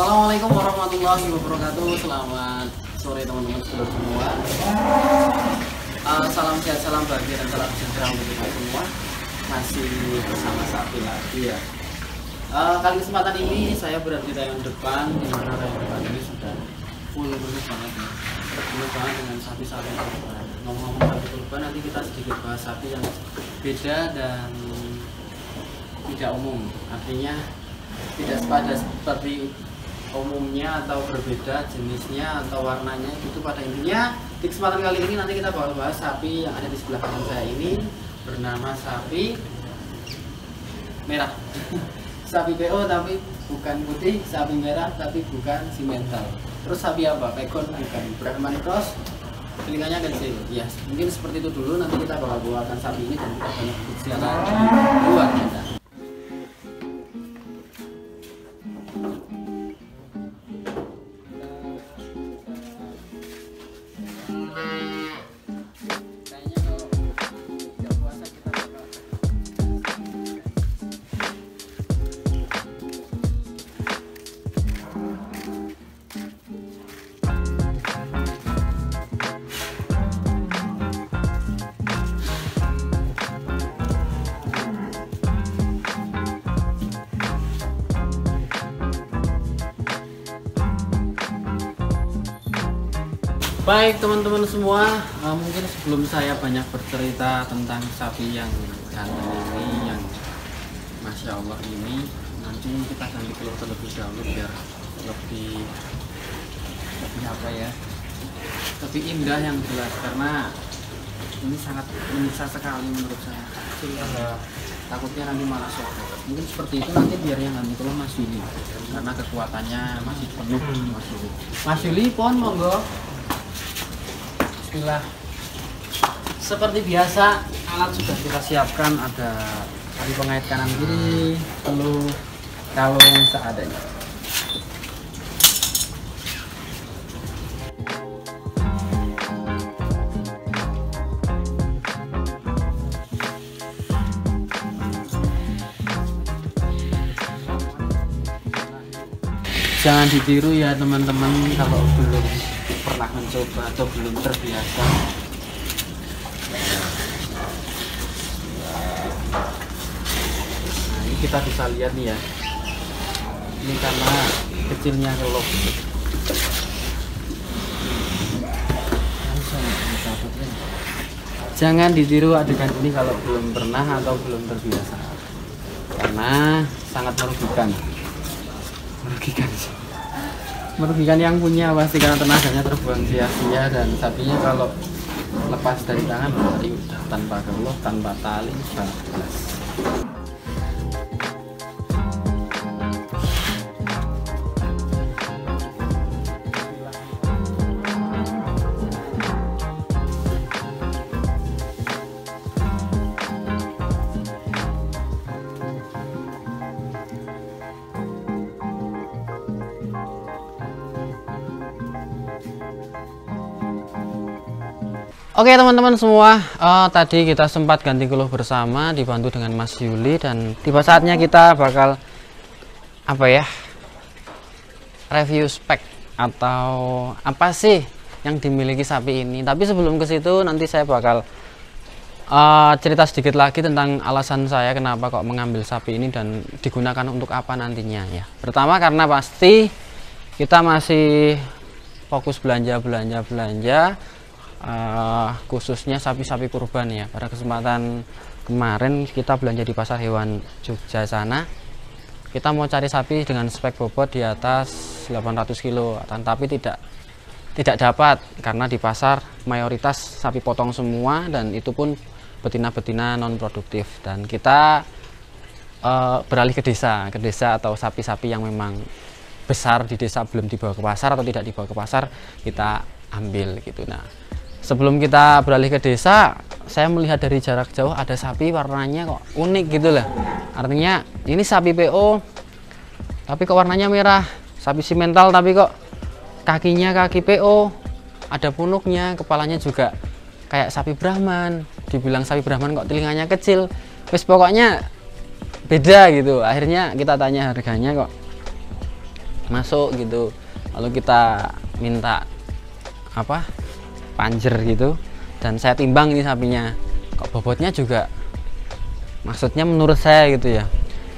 Assalamualaikum warahmatullahi wabarakatuh. Selamat sore teman-teman semua. Salam sehat, salam bahagia dan salam sejahtera untuk kita semua. Masih bersama Sapi lagi ya. Kali kesempatan ini saya berada di tayangan depan, di mana tayangan depan ini sudah full banget ya. Full banget dengan sapi-sapi kurban. Ngomong-ngomong sapi kurban, nanti kita sedikit bahas sapi yang beda dan tidak umum. Artinya tidak sepada seperti umumnya atau berbeda jenisnya atau warnanya. Itu pada intinya di kesempatan kali ini nanti kita bakal bahas sapi yang ada di sebelah kanan saya ini, bernama sapi merah. Sapi PO tapi bukan putih, sapi merah tapi bukan simental. Terus sapi apa? Pegon bukan, Brahman Cross, telinganya kecil. Ya mungkin seperti itu dulu. Nanti kita bakal bawakan sapi ini dan kita banyak bicara di luar ya. Baik teman-teman semua, mungkin sebelum saya banyak bercerita tentang sapi yang ganteng ini, yang Masya Allah ini, nanti kita ganti telur terlebih dahulu biar lebih apa ya, lebih indah yang jelas, karena ini sangat menyiksa sekali menurut saya. Takutnya nanti malah sobek. Mungkin seperti itu nanti biar yang ganti telur Mas Yuli, karena kekuatannya masih penuh. Mas Yuli pon monggo. Bismillah. Seperti biasa alat sudah kita siapkan, ada tali pengait kanan kiri, telur, kalung seadanya. Jangan ditiru ya teman-teman kalau belum pernah mencoba atau belum terbiasa. Nah ini kita bisa lihat nih ya, ini karena kecilnya kelop. Jangan ditiru adegan ini kalau belum pernah atau belum terbiasa, karena sangat merugikan yang punya pasti, karena tenaganya terbuang sia-sia dan sapinya kalau lepas dari tangan berarti udah tanpa geloh, tanpa tali, bablas. Oke teman-teman semua, tadi kita sempat ganti geloh bersama dibantu dengan Mas Yuli, dan tiba saatnya kita bakal review spek atau apa sih yang dimiliki sapi ini. Tapi sebelum ke situ nanti saya bakal cerita sedikit lagi tentang alasan saya kenapa kok mengambil sapi ini dan digunakan untuk apa nantinya ya. Pertama karena pasti kita masih fokus belanja khususnya sapi-sapi kurban ya. Pada kesempatan kemarin kita belanja di pasar hewan Jogja sana, kita mau cari sapi dengan spek bobot di atas 800 kilo, tapi tidak dapat karena di pasar mayoritas sapi potong semua, dan itu pun betina-betina non produktif. Dan kita beralih ke desa atau sapi-sapi yang memang besar di desa, belum dibawa ke pasar atau tidak dibawa ke pasar, kita ambil gitu. Nah sebelum kita beralih ke desa, saya melihat dari jarak jauh ada sapi warnanya kok unik gitu lah. Artinya ini sapi PO tapi kok warnanya merah, sapi simental tapi kok kakinya kaki PO, ada punuknya, kepalanya juga kayak sapi Brahman. Dibilang sapi Brahman kok telinganya kecil, wes pokoknya beda gitu. Akhirnya kita tanya harganya, kok masuk gitu, lalu kita minta apa panjer gitu, dan saya timbang ini sapinya, kok bobotnya juga, maksudnya menurut saya gitu ya,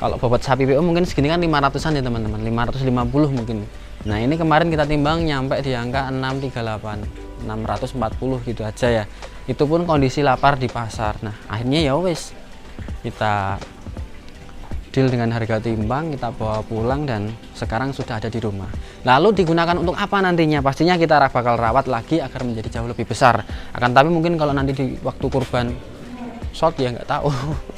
kalau bobot sapi PO mungkin segini kan 500-an ya teman-teman, 550 mungkin. Nah ini kemarin kita timbang nyampe di angka 638, 640 gitu aja ya, itu pun kondisi lapar di pasar. Nah akhirnya ya wes kita deal dengan harga timbang, kita bawa pulang dan sekarang sudah ada di rumah. Lalu digunakan untuk apa nantinya? Pastinya kita bakal rawat lagi agar menjadi jauh lebih besar. Akan tapi mungkin kalau nanti di waktu kurban short ya nggak tahu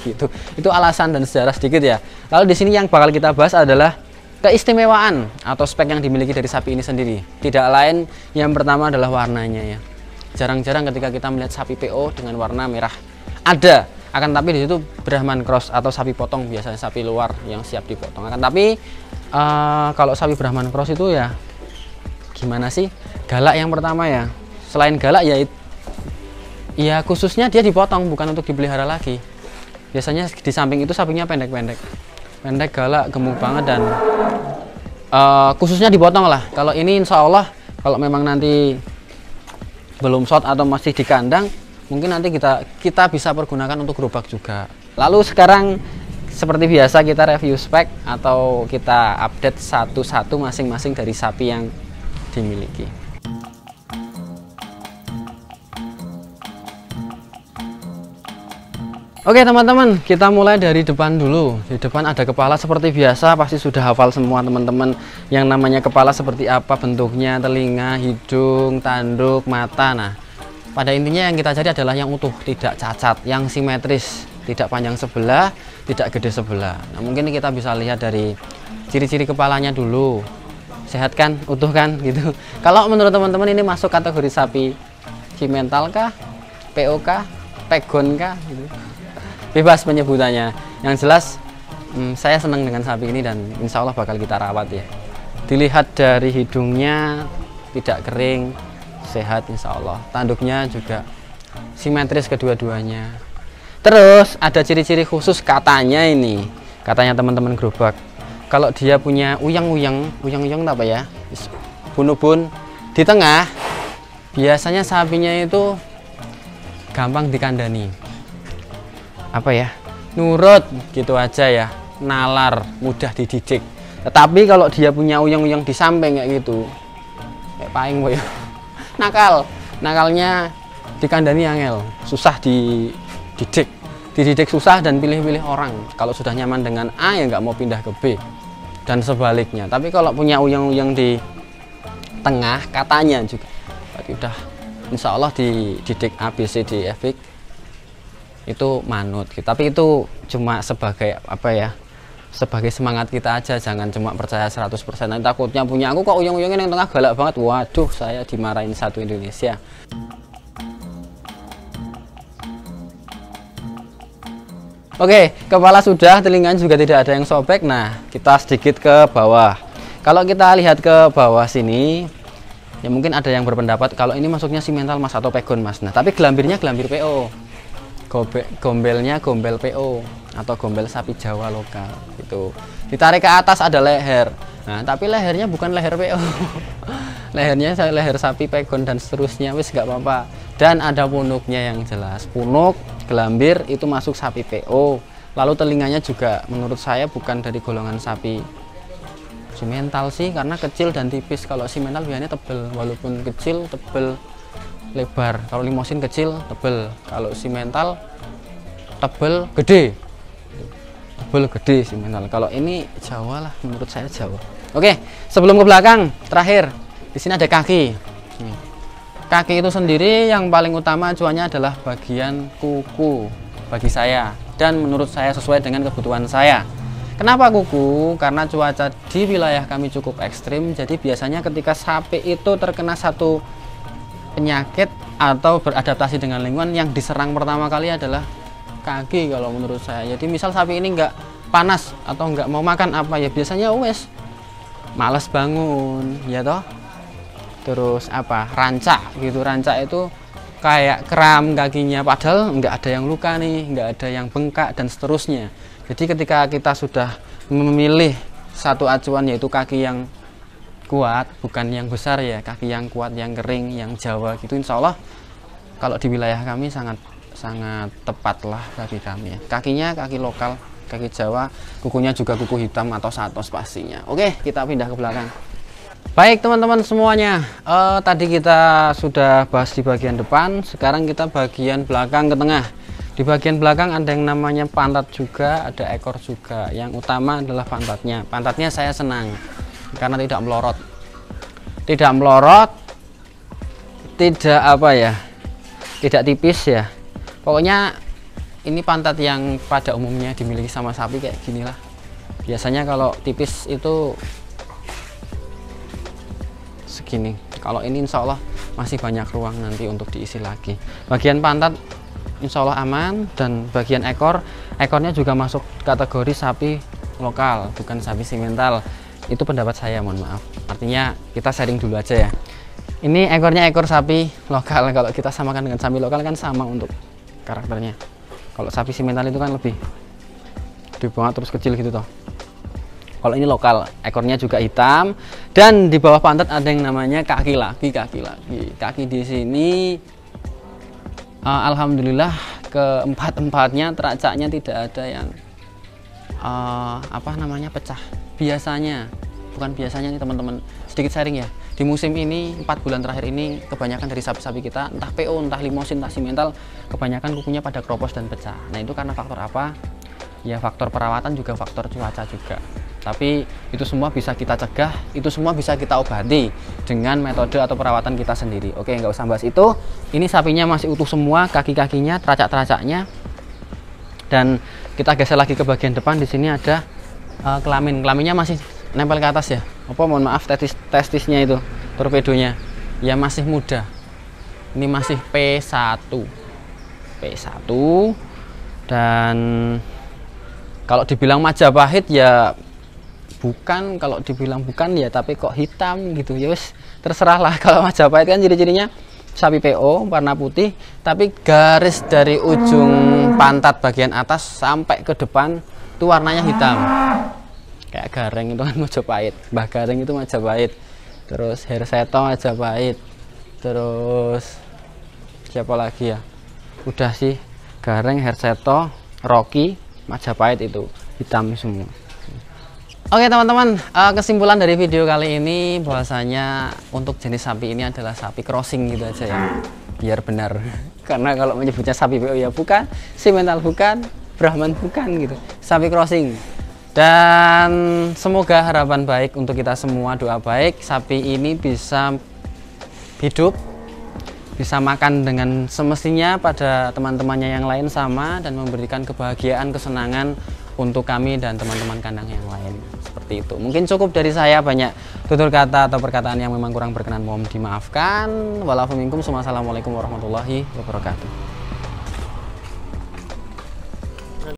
gitu. Itu alasan dan sejarah sedikit ya. Lalu di sini yang bakal kita bahas adalah keistimewaan atau spek yang dimiliki dari sapi ini sendiri. Tidak lain, yang pertama adalah warnanya ya. Jarang-jarang ketika kita melihat sapi PO dengan warna merah. Ada, akan tapi di situ Brahman cross atau sapi potong, biasanya sapi luar yang siap dipotong. Akan tapi kalau sapi Brahman cross itu ya gimana sih? Galak yang pertama ya. Selain galak ya khususnya dia dipotong, bukan untuk dipelihara lagi. Biasanya di samping itu sapinya pendek-pendek, galak, gemuk banget, dan khususnya dipotong lah. Kalau ini insya Allah kalau memang nanti belum short atau masih di kandang, mungkin nanti kita bisa pergunakan untuk gerobak juga. Lalu sekarang seperti biasa kita review spek atau kita update satu-satu masing-masing dari sapi yang dimiliki. Oke teman-teman, kita mulai dari depan dulu. Di depan ada kepala seperti biasa, pasti sudah hafal semua teman-teman yang namanya kepala seperti apa bentuknya, telinga, hidung, tanduk, mata. Nah pada intinya yang kita cari adalah yang utuh, tidak cacat, yang simetris, tidak panjang sebelah, tidak gede sebelah. Nah mungkin kita bisa lihat dari ciri-ciri kepalanya dulu. Sehat kan, utuh kan gitu. Kalau menurut teman-teman ini masuk kategori sapi simental kah, PO kah, pegon kah gitu. Bebas penyebutannya. Yang jelas saya senang dengan sapi ini dan insya Allah bakal kita rawat ya. Dilihat dari hidungnya tidak kering, sehat insya Allah. Tanduknya juga simetris kedua-duanya. Terus ada ciri-ciri khusus katanya ini, katanya teman-teman gerobak. Kalau dia punya uyang-uyang apa ya, bun-bun di tengah, biasanya sapinya itu gampang dikandani. Apa ya, nurut gitu aja ya, nalar, mudah dididik. Tetapi kalau dia punya uyang-uyang di samping kayak gitu, kayak paling boy, nakalnya dikandani angel, susah dididik susah dan pilih-pilih orang. Kalau sudah nyaman dengan A ya nggak mau pindah ke B dan sebaliknya. Tapi kalau punya uyang-uyang di tengah, katanya juga berarti udah insya Allah dididik A, B, C, D, F, itu manut gitu. Tapi itu cuma sebagai apa ya, sebagai semangat kita aja, jangan cuma percaya 100%. Nanti takutnya punya aku kok uyang-uyangin yang tengah galak banget, waduh saya dimarahin satu Indonesia. Oke, kepala sudah, telinga juga tidak ada yang sobek. Nah kita sedikit ke bawah. Kalau kita lihat ke bawah sini ya mungkin ada yang berpendapat kalau ini masuknya simental mas atau pegon mas. Nah tapi gelambirnya gelambir PO, gombelnya gombel PO atau gombel sapi Jawa lokal gitu. Ditarik ke atas ada leher. Nah tapi lehernya bukan leher PO lehernya leher sapi pegon dan seterusnya, wis nggak apa-apa. Dan ada punuknya yang jelas, punuk gelambir itu masuk sapi PO. Lalu telinganya juga menurut saya bukan dari golongan sapi simental sih, karena kecil dan tipis. Kalau simental biasanya tebel, walaupun kecil tebel lebar. Kalau limosin kecil tebel, kalau simental tebel gede, tebel gede simental. Kalau ini Jawa lah, menurut saya Jawa. Oke, sebelum ke belakang, terakhir di sini ada kaki. Kaki itu sendiri yang paling utama acuannya adalah bagian kuku bagi saya, dan menurut saya sesuai dengan kebutuhan saya. Kenapa kuku? Karena cuaca di wilayah kami cukup ekstrim, jadi biasanya ketika sapi itu terkena satu penyakit atau beradaptasi dengan lingkungan, yang diserang pertama kali adalah kaki kalau menurut saya. Jadi misal sapi ini nggak panas atau nggak mau makan apa ya, biasanya wes malas bangun ya toh. Terus apa, rancak gitu, rancak itu kayak kram kakinya, padahal nggak ada yang luka nih, nggak ada yang bengkak dan seterusnya. Jadi ketika kita sudah memilih satu acuan yaitu kaki yang kuat, bukan yang besar ya, kaki yang kuat, yang kering, yang Jawa gitu. Insya Allah kalau di wilayah kami sangat tepat lah kaki kami ya. Kakinya kaki lokal, kaki Jawa, kukunya juga kuku hitam atau satos pastinya. Oke, kita pindah ke belakang. Baik teman-teman semuanya, tadi kita sudah bahas di bagian depan, sekarang kita bagian belakang ke tengah. Di bagian belakang ada yang namanya pantat juga, ada ekor juga. Yang utama adalah pantatnya. Pantatnya saya senang karena tidak melorot, tidak apa ya, tidak tipis ya. Pokoknya ini pantat yang pada umumnya dimiliki sama sapi kayak ginilah. Biasanya kalau tipis itu segini. Kalau ini insya Allah masih banyak ruang nanti untuk diisi lagi. Bagian pantat insya Allah aman, dan bagian ekornya juga masuk kategori sapi lokal, bukan sapi simental. Itu pendapat saya, mohon maaf. Artinya kita sharing dulu aja ya. Ini ekornya ekor sapi lokal. Kalau kita samakan dengan sapi lokal kan sama untuk karakternya. Kalau sapi simental itu kan lebih gede banget terus kecil gitu toh. Kalau ini lokal, ekornya juga hitam, dan di bawah pantat ada yang namanya kaki laki. Kaki di sini alhamdulillah keempat-empatnya teracaknya tidak ada yang pecah. Biasanya, bukan biasanya nih teman-teman, sedikit sharing ya. Di musim ini 4 bulan terakhir ini kebanyakan dari sapi-sapi kita, entah PO, entah limosin, entah simental, kebanyakan kukunya pada kropos dan pecah. Nah itu karena faktor apa? Ya faktor perawatan juga, faktor cuaca juga. Tapi itu semua bisa kita cegah, itu semua bisa kita obati dengan metode atau perawatan kita sendiri. Oke, nggak usah bahas itu. Ini sapinya masih utuh semua, kaki-kakinya, teracak-teracaknya. Dan kita geser lagi ke bagian depan. Di sini ada kelaminnya masih nempel ke atas ya. Mohon maaf, testisnya itu, torpedonya ya masih muda. Ini masih P1, dan kalau dibilang Majapahit ya bukan, kalau dibilang bukan ya tapi kok hitam gitu ya wis terserah lah. Kalau Majapahit kan ciri-cirinya sapi PO warna putih, tapi garis dari ujung pantat bagian atas sampai ke depan itu warnanya hitam. Kayak Gareng itu kan Majapahit, Mbah Gareng itu Majapahit, terus Herseto Majapahit, terus siapa lagi ya, udah sih, Gareng, Herseto, Rocky, Majapahit itu hitam semua. Oke teman-teman, kesimpulan dari video kali ini bahwasanya untuk jenis sapi ini adalah sapi crossing gitu aja ya, biar benar. Karena kalau menyebutnya sapi PO ya bukan, simental bukan, Brahman bukan gitu, sapi crossing. Dan semoga harapan baik untuk kita semua, doa baik, sapi ini bisa hidup, bisa makan dengan semestinya pada teman-temannya yang lain sama, dan memberikan kebahagiaan, kesenangan untuk kami dan teman-teman kandang yang lain. Seperti itu. Mungkin cukup dari saya, banyak tutur kata atau perkataan yang memang kurang berkenan mohon dimaafkan. Walaupun minkum, wassalamualaikum warahmatullahi wabarakatuh.